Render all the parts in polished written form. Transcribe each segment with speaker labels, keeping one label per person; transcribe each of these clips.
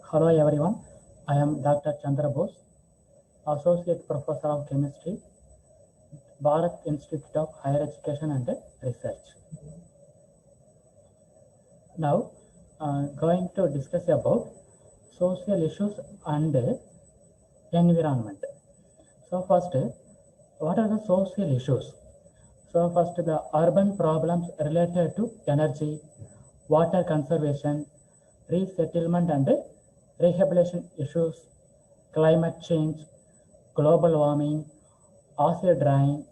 Speaker 1: Hello everyone, I am Dr. Chandra Bose, Associate Professor of Chemistry, Bharat Institute of Higher Education and Research. Now, going to discuss about social issues and environment. So first, what are the social issues? So first, the urban problems related to energy, water conservation, resettlement and rehabilitation issues, climate change, global warming, acid rain,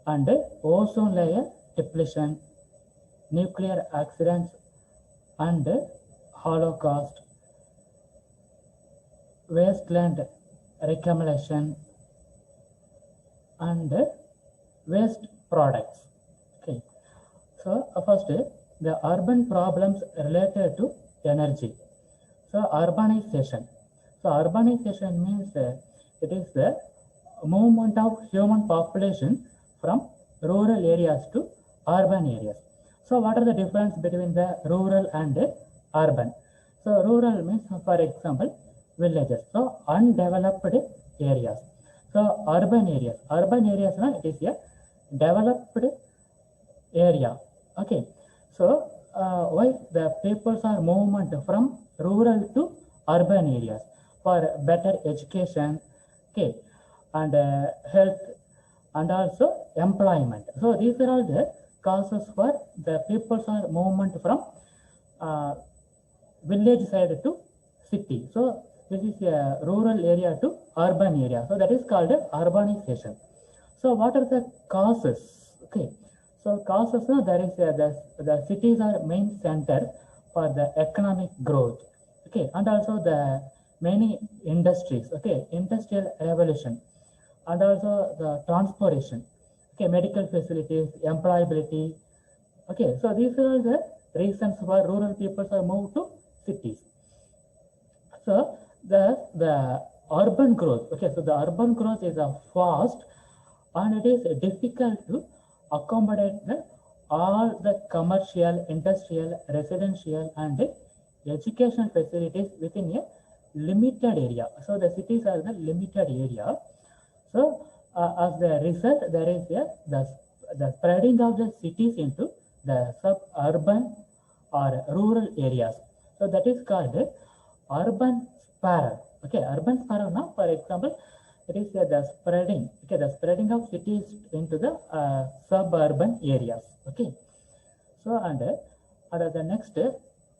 Speaker 1: and ozone layer depletion, nuclear accidents and Holocaust, wasteland accumulation, and waste products. Okay. So first, the urban problems related to energy. So urbanization. So urbanization means it is the movement of human population from rural areas to urban areas. So what are the difference between the rural and urban? So rural means, for example, villages. So undeveloped areas. So urban areas. Urban areas, it is a developed area. Okay. So why the peoples are movement from rural to urban areas for better education, okay, and health and also employment. So these are all the causes for the peoples are movement from uh, village side to city. So this is a rural area to urban area. So that is called urbanization. So what are the causes? Okay. So causes, there is the cities are main center for the economic growth. Okay, and also the many industries. Okay, industrial revolution, and also the transportation. Okay, medical facilities, employability. Okay, so these are the reasons why rural people are moved to cities. So the urban growth. Okay, so the urban growth is a fast, and it is difficult to accommodate all the commercial, industrial, residential, and education facilities within a limited area. So the cities are the limited area. So as the result, there is the spreading of the cities into the suburban or rural areas. So that is called urban spiral. Okay, urban spiral now, for example, it is the spreading. Okay, the spreading of cities into the suburban areas. Okay, so and the next,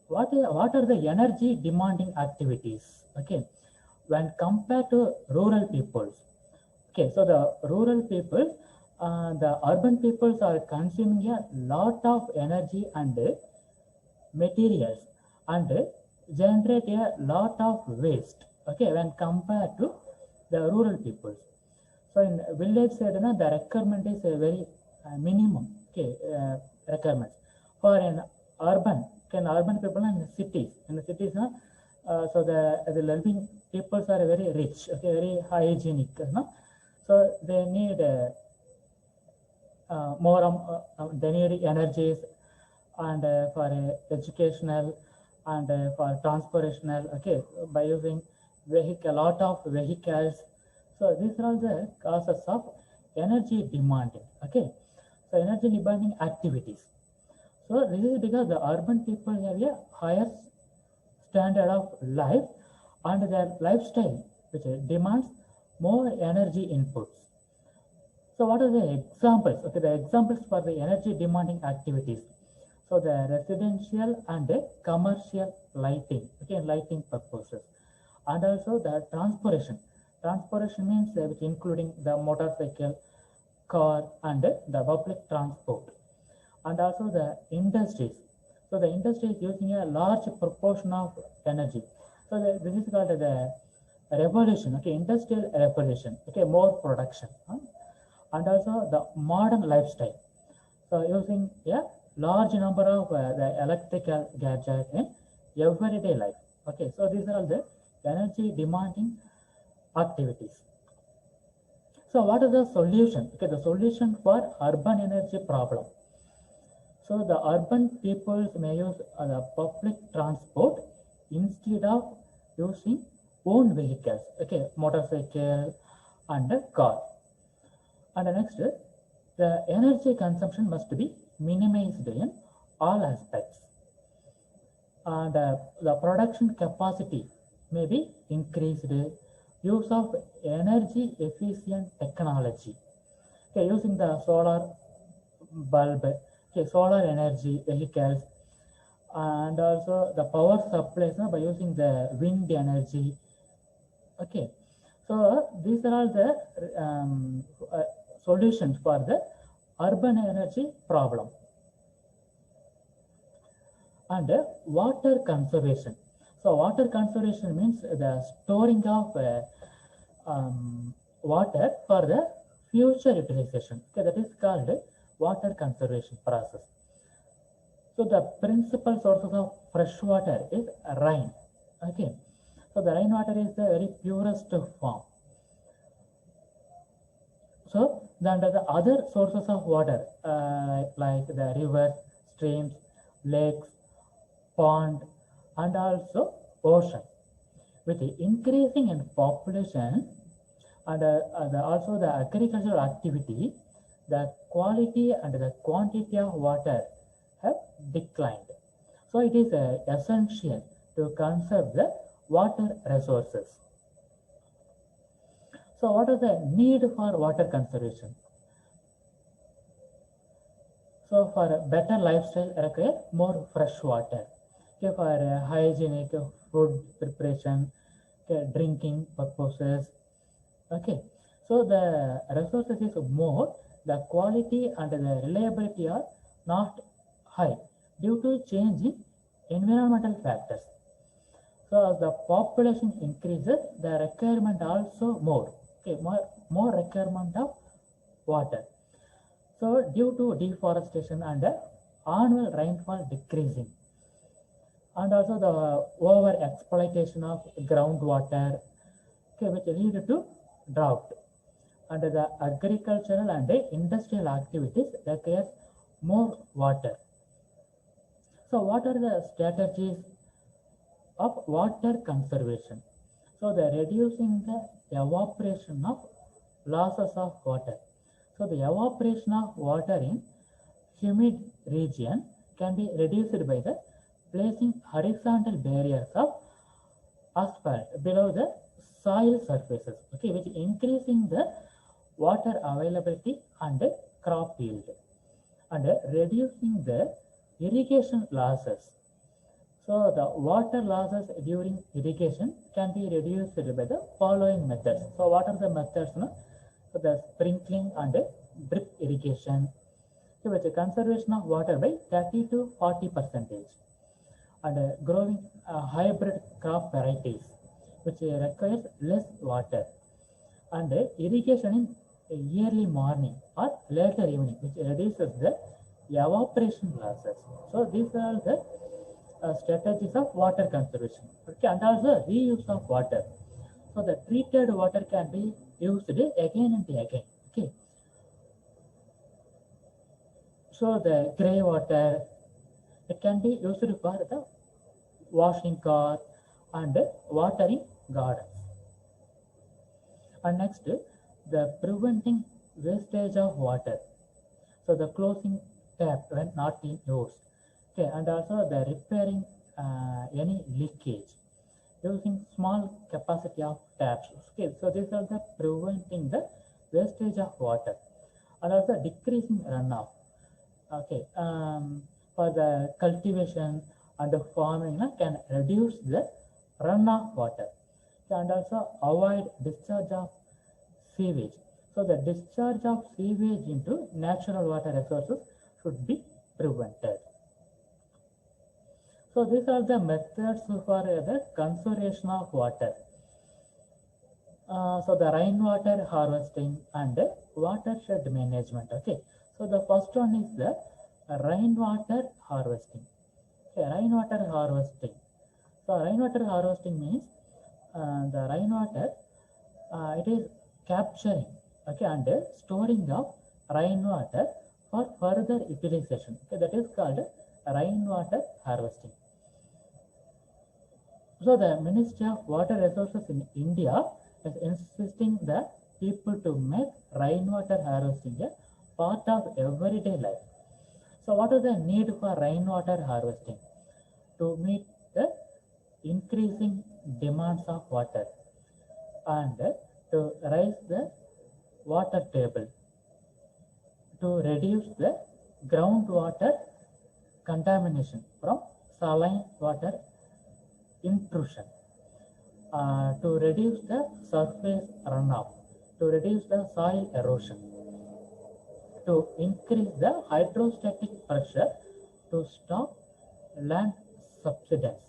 Speaker 1: what are the energy demanding activities? Okay, when compared to rural peoples. Okay, so the rural people, the urban peoples are consuming a lot of energy and materials and generate a lot of waste. Okay, when compared to the rural peoples. So in village side, the requirement is a very minimum. Okay, requirements for an urban. Can urban people in cities. In the cities, so the living peoples are very rich. Okay, very hygienic. So they need more. They need energies and for educational and for transportational. Okay, by using vehicle, lot of vehicles. So these are all the causes of energy demanding. Okay, so energy demanding activities. So this is because the urban people have a higher standard of life and their lifestyle, which demands more energy inputs. So what are the examples? Okay, the examples for the energy demanding activities. So the residential and the commercial lighting, okay, lighting purposes, and also the transportation. Transportation means which including the motorcycle, car, and the public transport, and also the industries. So the industry is using a large proportion of energy. So this is called the revolution. Okay, industrial revolution. Okay, more production, and also the modern lifestyle. So using a large number of the electrical gadgets in everyday life. Okay, so these are all the energy demanding activities. So what is the solution? Okay, the solution for urban energy problem. So the urban peoples may use the public transport instead of using own vehicles, okay, motorcycle and a car. And next, the energy consumption must be minimized in all aspects. And the production capacity may be increased. Use of energy efficient technology, okay, using the solar bulb, okay, solar energy vehicles, and also the power supplies by using the wind energy. Okay, so these are all the solutions for the urban energy problem. And water conservation. So water conservation means the storing of water for the future utilization. Okay, that is called water conservation process. So the principal sources of fresh water is rain. Okay, so the rainwater is the very purest form. So then the other sources of water like the rivers, streams, lakes, pond, and also ocean. With the increasing in population and also the agricultural activity, the quality and the quantity of water have declined. So it is essential to conserve the water resources. So what is the need for water conservation? So for a better lifestyle require more fresh water. Okay, for hygienic food preparation, okay, drinking purposes. Okay, so the resources is more, the quality and the reliability are not high due to change in environmental factors. So as the population increases, the requirement also more. Okay, more requirement of water. So due to deforestation and annual rainfall decreasing, and also the over exploitation of groundwater, okay, which lead to drought, and the agricultural and industrial activities require more water. So what are the strategies of water conservation? So the reducing the evaporation of losses of water. So the evaporation of water in humid region can be reduced by the placing horizontal barriers of asphalt below the soil surfaces, okay, which increasing the water availability and crop yield, and reducing the irrigation losses. So the water losses during irrigation can be reduced by the following methods. So what are the methods? No? So the sprinkling and drip irrigation, so with the conservation of water by 30 to 40%, and growing hybrid crop varieties which requires less water, and irrigation in early morning or later evening which reduces the evaporation losses. So these are the strategies of water conservation. Okay, and also reuse of water. So the treated water can be used again and again. Okay, so the grey water, it can be used for the washing car and watering gardens. And next, the preventing wastage of water. So the closing tap when not in use. Okay, and also the repairing any leakage using small capacity of taps. Okay, so these are the preventing the wastage of water, and also decreasing runoff. Okay, for the cultivation and the farming can reduce the runoff water, and also avoid discharge of sewage. So the discharge of sewage into natural water resources should be prevented. So these are the methods for the conservation of water. So the rainwater harvesting and watershed management. Okay. So the first one is the rainwater harvesting. Okay, rainwater harvesting. So rainwater harvesting means the rainwater it is capturing, okay, and storing of rainwater for further utilization. Okay, that is called rainwater harvesting. So the Ministry of Water Resources in India is insisting the people to make rainwater harvesting a part of everyday life. So what is the need for rainwater harvesting? To meet the increasing demands of water and to raise the water table, to reduce the groundwater contamination from saline water intrusion, to reduce the surface runoff, to reduce the soil erosion, to increase the hydrostatic pressure, to stop land subsidence,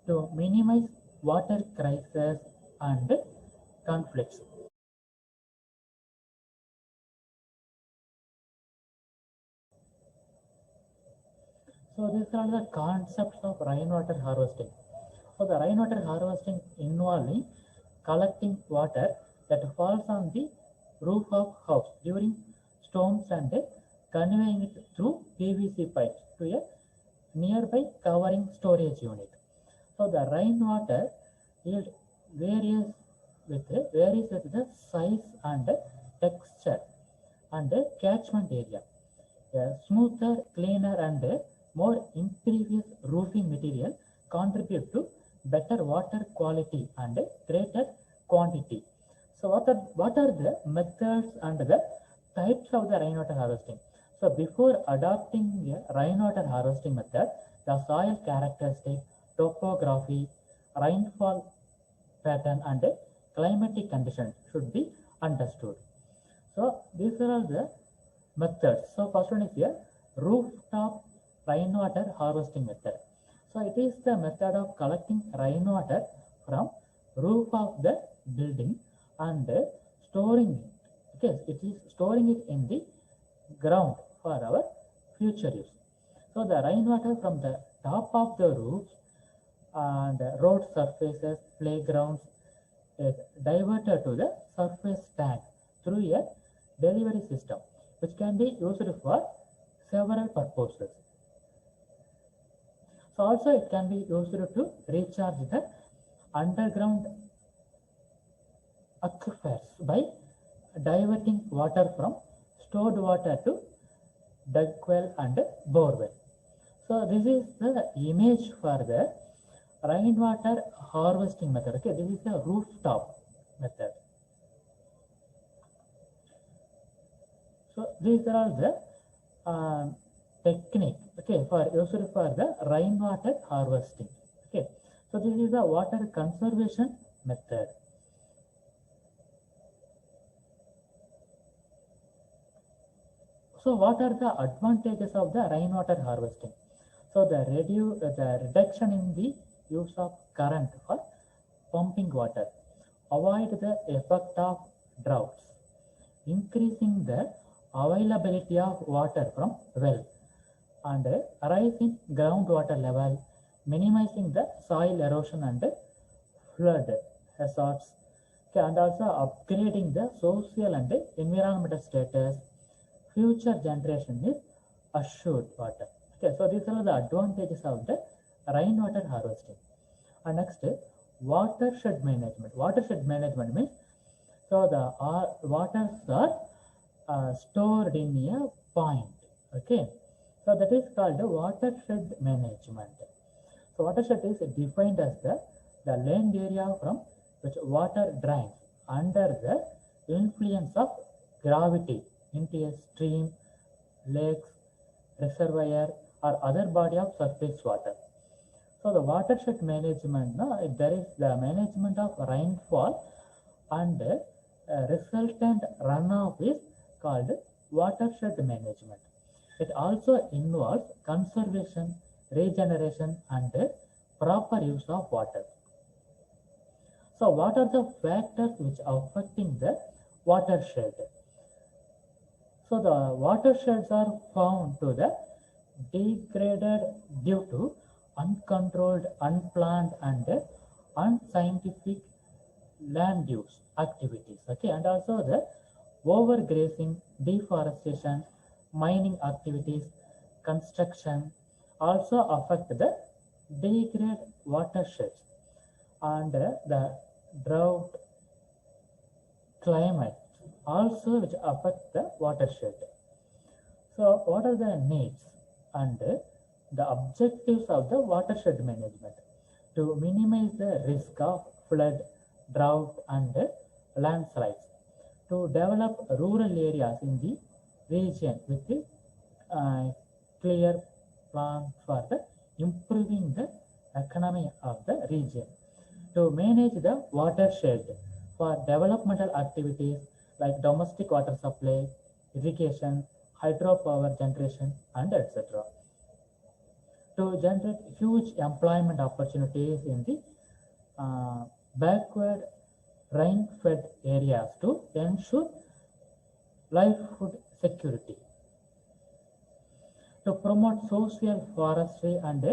Speaker 1: to minimize water crisis and conflicts. So these are the concepts of rainwater harvesting. So the rainwater harvesting involving collecting water that falls on the roof of house during storms and conveying it through PVC pipes to a nearby covering storage unit. So the rainwater yield varies varies with the size and texture and catchment area. A smoother, cleaner, and more impervious roofing material contribute to better water quality and greater quantity. So, what are the methods and the types of the rainwater harvesting? So, before adopting a rainwater harvesting method, the soil characteristic, topography, rainfall pattern, and climatic conditions should be understood. So these are all the methods. So first one is a rooftop rainwater harvesting method. So it is the method of collecting rainwater from roof of the building and storing it. Okay, it is storing it in the ground for our future use. So the rainwater from the top of the roofs and road surfaces, playgrounds is diverted to the surface tank through a delivery system, which can be used for several purposes. So also it can be used to recharge the underground aquifers by diverting water from stored water to dug well and bore well. So this is the image for the rainwater harvesting method. Okay, this is the rooftop method. So these are all the technique, okay, for used for the rainwater harvesting. Okay, so this is the water conservation method. So what are the advantages of the rainwater harvesting? So the reduction in the use of current for pumping water, avoid the effect of droughts, increasing the availability of water from well, and rise in groundwater level, minimizing the soil erosion and flood hazards, okay, and also upgrading the social and environmental status. Future generation is assured water. Okay, so these are the advantages of the rainwater harvesting. And next, watershed management. Watershed management means so the waters are stored in a point. Okay, so that is called watershed management. So watershed is defined as the land area from which water drains under the influence of gravity into a stream, lakes, reservoir, or other body of surface water. So the watershed management, there is the management of rainfall and resultant runoff is called watershed management. It also involves conservation, regeneration, and proper use of water. So what are the factors which are affecting the watershed? So the watersheds are found to the degraded due to uncontrolled, unplanned, and unscientific land use activities. Okay, and also the overgrazing, deforestation, mining activities, construction also affect the degraded watersheds. and the drought climate also which affect the watershed. So what are the needs and the objectives of the watershed management? To minimize the risk of flood, drought and landslides, to develop rural areas in the region with the clear plan for the improving the economy of the region, to manage the watershed for developmental activities like domestic water supply, irrigation, hydropower generation, and etc. To generate huge employment opportunities in the backward rain-fed areas to ensure livelihood security, to promote social forestry and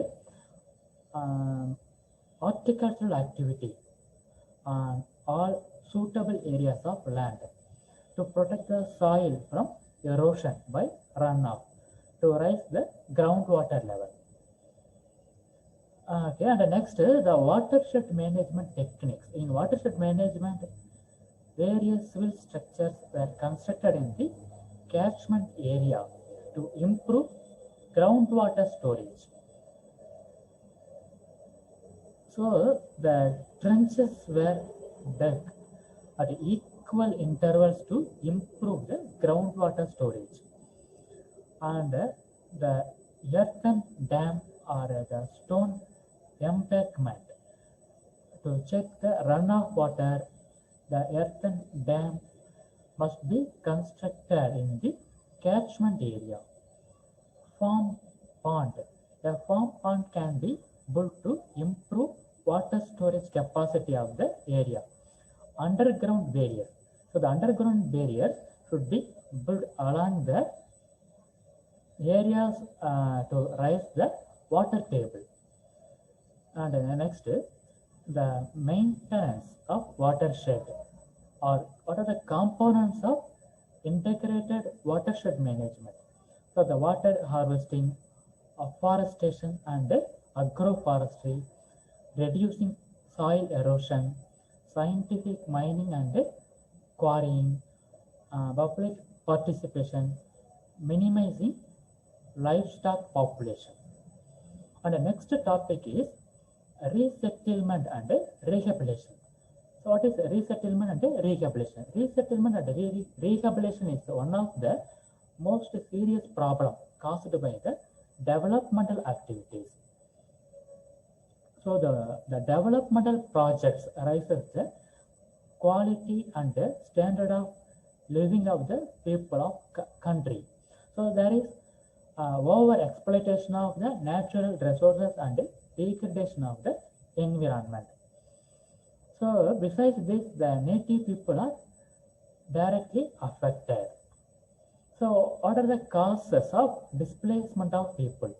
Speaker 1: horticultural activity on all suitable areas of land, to protect the soil from erosion by runoff, to raise the groundwater level. Okay, and next the watershed management techniques. In watershed management, various civil structures were constructed in the catchment area to improve groundwater storage. So the trenches were dug at equal intervals to improve the groundwater storage, and the earthen dam or the stone embankment to check the runoff water. The earthen dam must be constructed in the catchment area. Farm pond. A farm pond can be built to improve water storage capacity of the area. Underground barrier. So the underground barrier should be built along the areas to raise the water table. And next, the maintenance of watershed, or what are the components of integrated watershed management. So the water harvesting, afforestation and agroforestry, reducing soil erosion, scientific mining and quarrying, public participation, minimizing livestock population. And the next topic is resettlement and rehabilitation. So what is resettlement and rehabilitation? Resettlement and rehabilitation is one of the most serious problem caused by the developmental activities. So the developmental projects raises the quality and the standard of living of the people of country. So there is over exploitation of the natural resources and degradation of the environment. So besides this, the native people are directly affected. So what are the causes of displacement of people?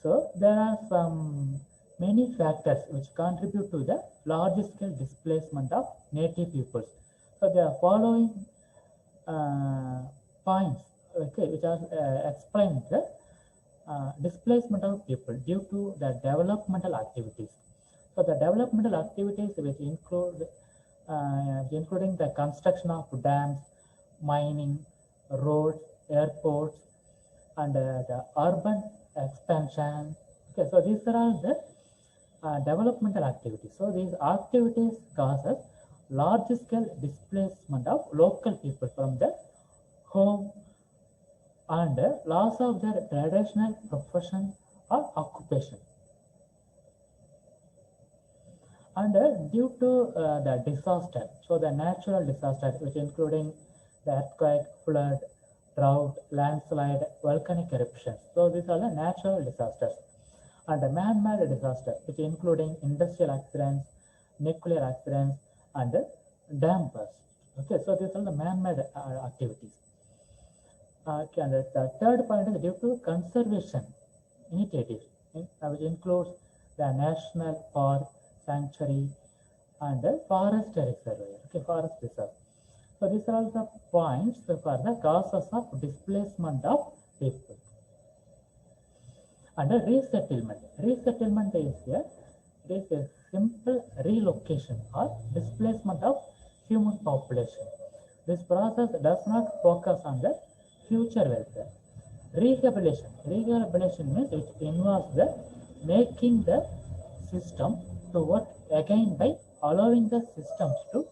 Speaker 1: So there are some many factors which contribute to the large scale displacement of native peoples. So the following points, okay, which are explained the displacement of people due to the developmental activities. So the developmental activities which include including the construction of dams, mining, roads, airports, and the urban expansion. Okay, so these are all the developmental activities. So these activities causes large scale displacement of local people from their home and loss of their traditional profession or occupation. And due to the disaster, so the natural disaster which including the earthquake, flood, drought, landslide, volcanic eruptions. So these are the natural disasters. And the man-made disaster which including industrial accidents, nuclear accidents and dam bursts. Okay, so these are the man-made activities. Okay, and the third point is due to conservation initiatives, which includes the national park, sanctuary, and forest reservoir. Okay, forest reserve. So these are all the points for the causes of displacement of people. And resettlement. Resettlement is a simple relocation or displacement of human population. This process does not focus on the future welfare. Rehabilitation means it involves the making the system to work again by allowing the systems to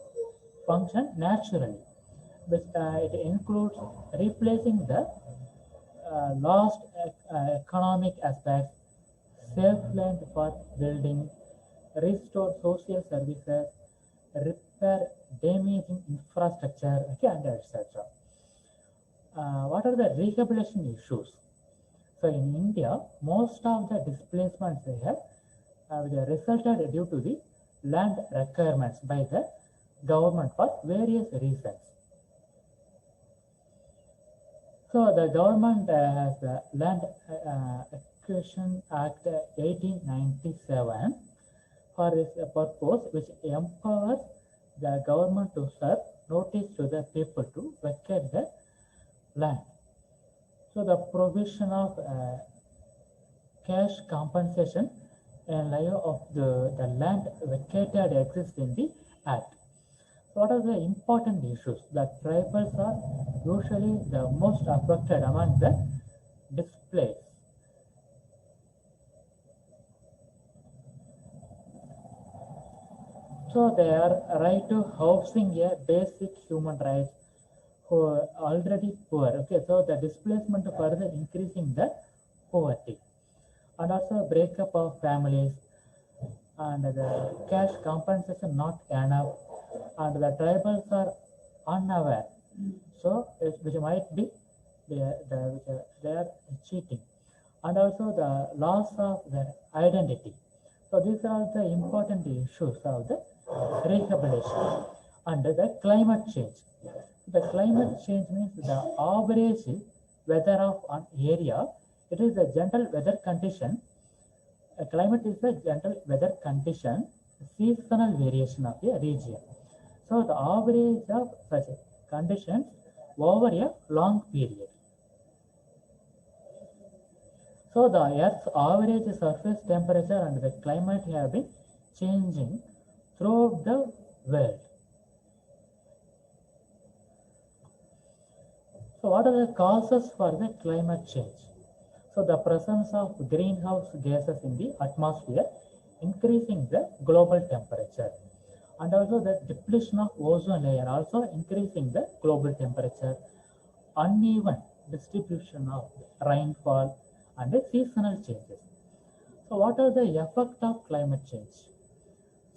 Speaker 1: function naturally. It includes replacing the lost economic aspects, safe land for building, restore social services, repair damaging infrastructure, okay, and etc. What are the rehabilitation issues? So in India, most of the displacements have resulted due to the land requirements by the government for various reasons. So the government has the Land Acquisition Act 1897 for this purpose, which empowers the government to serve notice to the people to vacate the land. So the provision of cash compensation and lieu of the land vacated exists in the Act. So what are the important issues? The tribals are usually the most affected among the displaced. So their right to housing a basic human right who are already poor. Okay, so the displacement further increasing the poverty, and also breakup of families, and the cash compensation not enough, and the tribals are unaware. So which might be they are cheating, and also the loss of their identity. So these are the important issues of the rehabilitation. And the climate change. The climate change means the average weather of an area. It is a general weather condition. A climate is a general weather condition, seasonal variation of a region. So the average of such conditions over a long period. So the Earth's average surface temperature and the climate have been changing throughout the world. So what are the causes for the climate change? So the presence of greenhouse gases in the atmosphere increasing the global temperature, and also the depletion of ozone layer also increasing the global temperature, uneven distribution of rainfall, and the seasonal changes. So what are the effects of climate change?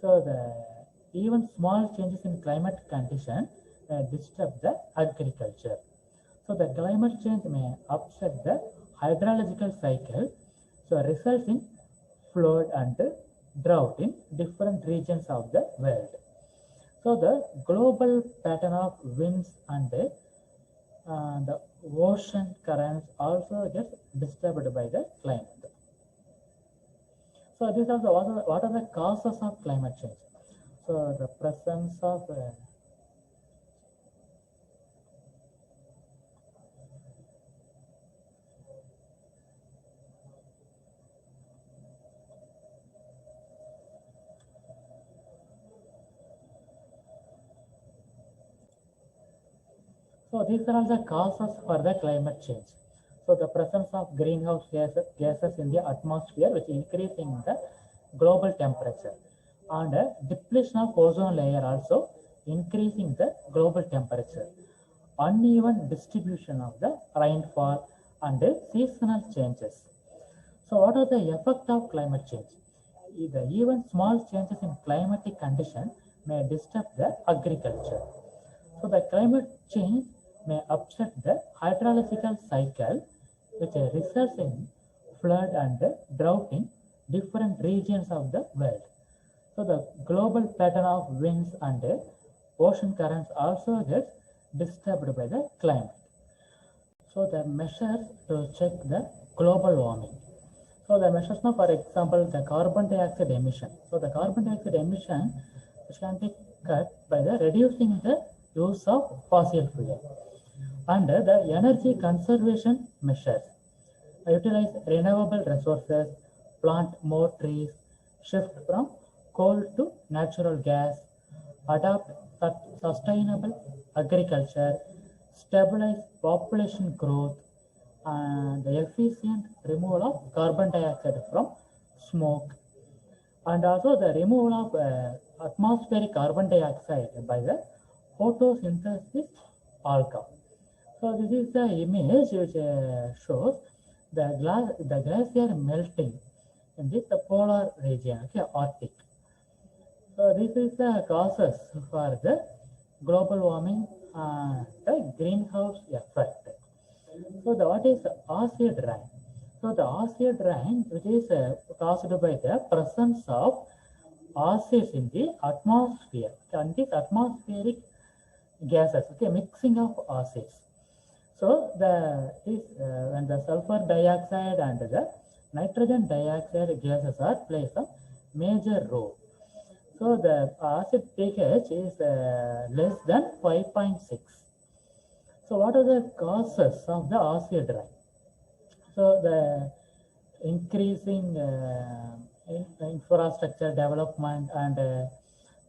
Speaker 1: So the even small changes in climate condition disturb the agriculture. So the climate change may upset the hydrological cycle, so results in flood and drought in different regions of the world. So the global pattern of winds and the ocean currents also gets disturbed by the climate. So these are the what are the causes of climate change? So the presence of so these are all the causes for the climate change. So the presence of greenhouse gases in the atmosphere, which increasing the global temperature, and depletion of ozone layer also increasing the global temperature, uneven distribution of the rainfall, and seasonal changes. So what are the effect of climate change? Even small changes in climatic condition may disturb the agriculture. So the climate change may upset the hydrological cycle, which results in flood and drought in different regions of the world. So the global pattern of winds and ocean currents also gets disturbed by the climate. So the measures to check the global warming. So the measures now, for example, the carbon dioxide emission. So the carbon dioxide emission which can be cut by the reducing the use of fossil fuel. And the energy conservation measures. Utilize renewable resources, plant more trees, shift from coal to natural gas, adopt sustainable agriculture, stabilize population growth, and the efficient removal of carbon dioxide from smoke, and also the removal of atmospheric carbon dioxide by the photosynthesis alga. So this is the image which shows the glacier melting in this polar region, okay, Arctic. So this is the causes for the global warming and the greenhouse effect. So what is acid rain? So the acid rain, which is caused by the presence of acids in the atmosphere, and these atmospheric gases, okay, mixing of acids. So when the sulfur dioxide and the nitrogen dioxide gases are plays a major role. So the acid pH is less than 5.6. So what are the causes of the acid rain? So the increasing infrastructure development and the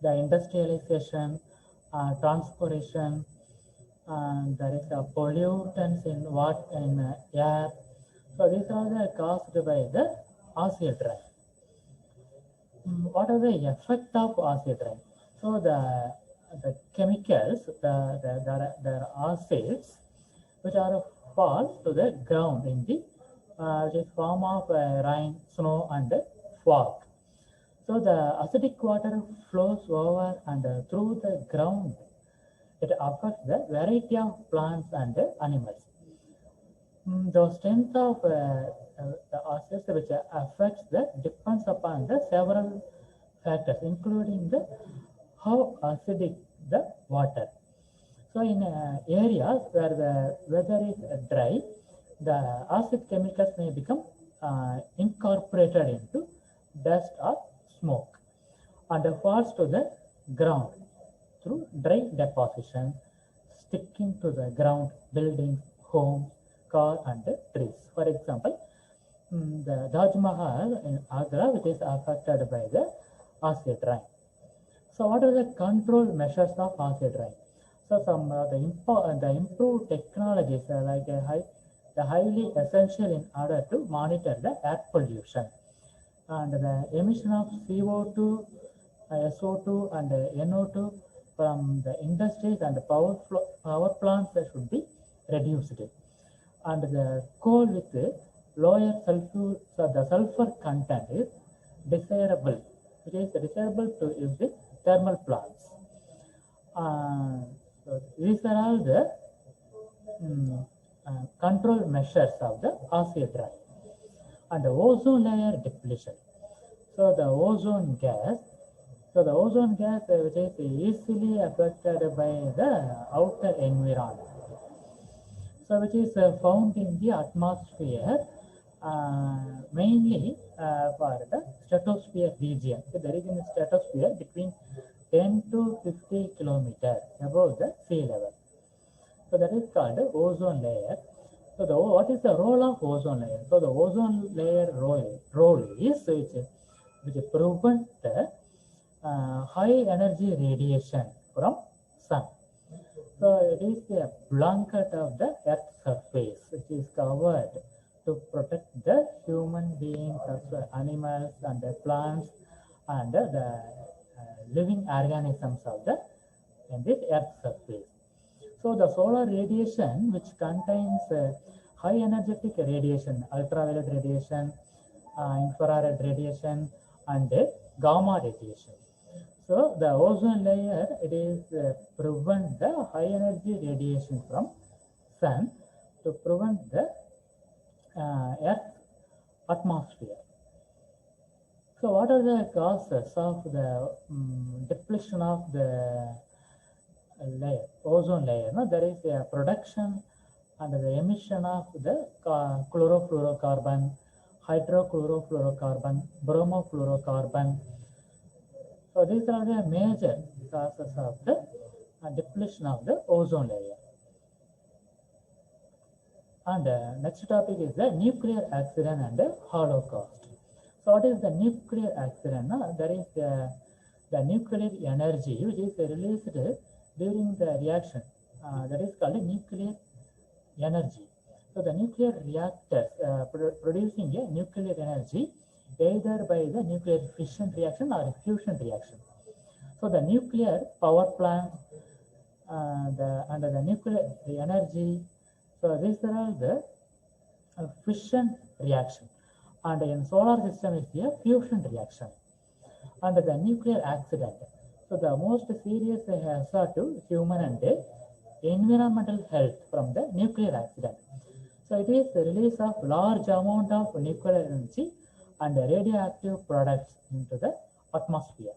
Speaker 1: industrialization, transportation, and there is a pollutants in air. So these are the caused by the acid rain. What are the effect of acid rain? So the chemicals, the acids, which are fall to the ground in the form of rain, snow, and fog. So the acidic water flows over and through the ground. It affects the variety of plants and animals. The strength of the acids which affects the depends upon the several factors, including the how acidic the water. So in areas where the weather is dry, the acid chemicals may become incorporated into dust or smoke and falls to the ground through dry deposition, sticking to the ground, buildings, homes, car, and trees. For example, the Taj Mahal in Agra, which is affected by the acid rain. So what are the control measures of acid rain? So some the improved technologies like the highly essential in order to monitor the air pollution and the emission of CO2, SO2, and NO2 from the industries and the power plants that should be reduced. And the coal with lower sulfur, so the sulfur content is desirable. It is desirable to use the thermal plants. So these are all the control measures of the acid rain. And the ozone layer depletion. So the ozone gas, which is easily affected by the outer environment. So which is found in the atmosphere mainly for the stratosphere region. So there is in the stratosphere between 10 to 50 kilometers above the sea level. So that is called ozone layer. So what is the role of ozone layer? So the ozone layer role is which prevent the high energy radiation from sun. So it is a blanket of the Earth's surface which is covered to protect the human beings, animals, and the plants, and the living organisms of the in this Earth's surface. So the solar radiation, which contains high energetic radiation, ultraviolet radiation, infrared radiation, and gamma radiation. So the ozone layer, it is prevent the high energy radiation from sun to prevent the Earth atmosphere. So what are the causes of the depletion of the layer, ozone layer? No? There is a production and the emission of the chlorofluorocarbon, hydrochlorofluorocarbon, bromofluorocarbon. So these are the major causes of the depletion of the ozone layer. And next topic is the nuclear accident and the Holocaust. So what is the nuclear accident? That is the nuclear energy which is released during the reaction. That is called nuclear energy. So the nuclear reactors producing a nuclear energy either by the nuclear fission reaction or fusion reaction. So the nuclear power plant under the nuclear energy. So these are all the fission reaction, and in solar system is a fusion reaction. Under the nuclear accident, so the most serious hazard to human and environmental health from the nuclear accident. So it is the release of large amount of nuclear energy and radioactive products into the atmosphere.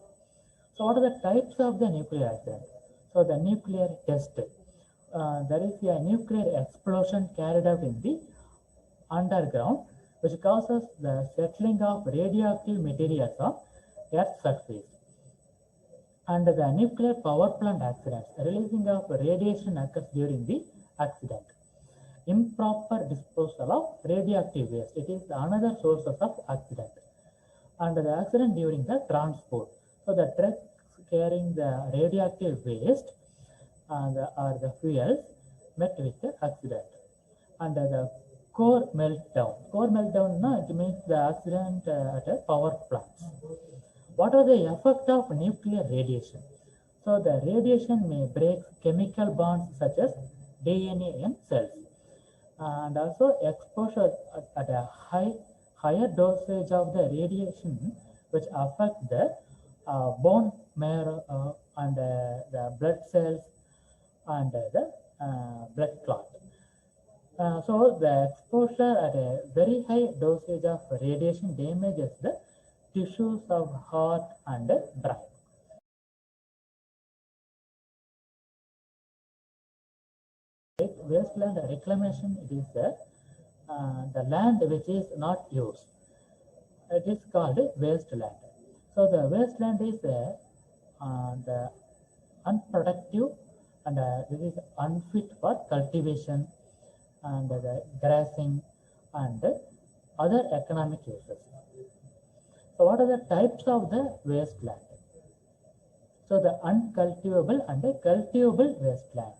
Speaker 1: So what are the types of the nuclear accident? So the nuclear test. There is a nuclear explosion carried out in the underground, which causes the settling of radioactive materials on Earth's surface. And the nuclear power plant accidents, releasing of radiation occurs during the accident. Improper disposal of radioactive waste, it is another source of accident. And the accident during the transport. So the trucks carrying the radioactive waste or the fuels met with the accident. And the core meltdown. Core meltdown, it means the accident at a power plants. What are the effect of nuclear radiation? So the radiation may break chemical bonds such as DNA in cells, and also exposure at a higher dosage of the radiation, which affect the bone marrow and the blood cells and the blood clot. So the exposure at a very high dosage of radiation damages the tissues of heart and brain. Wasteland reclamation, it is the land which is not used. It is called wasteland. So the wasteland is the unproductive and this is unfit for cultivation and the grazing and other economic uses. So what are the types of the wasteland? So the uncultivable and the cultivable wasteland.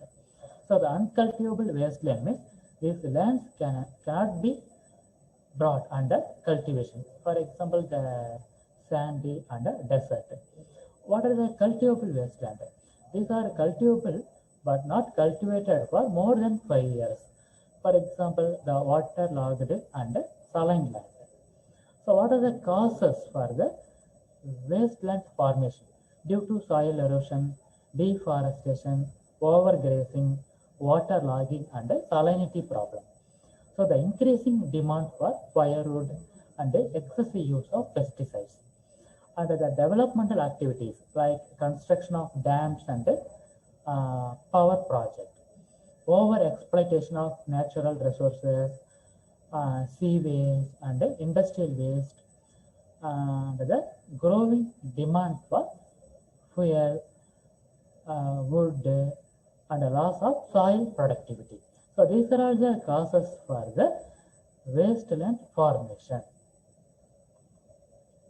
Speaker 1: So the uncultivable wasteland means these lands cannot be brought under cultivation. For example, the sandy and the desert. What are the cultivable wasteland? These are cultivable but not cultivated for more than 5 years. For example, the waterlogged and saline land. So what are the causes for the wasteland formation? Due to soil erosion, deforestation, overgrazing, waterlogging and salinity problem. So the increasing demand for firewood and excessive use of pesticides. And the developmental activities like construction of dams and power project, over exploitation of natural resources, sewage and industrial waste, and the growing demand for fuel, wood, and the loss of soil productivity. So these are all the causes for the wasteland formation.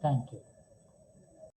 Speaker 1: Thank you.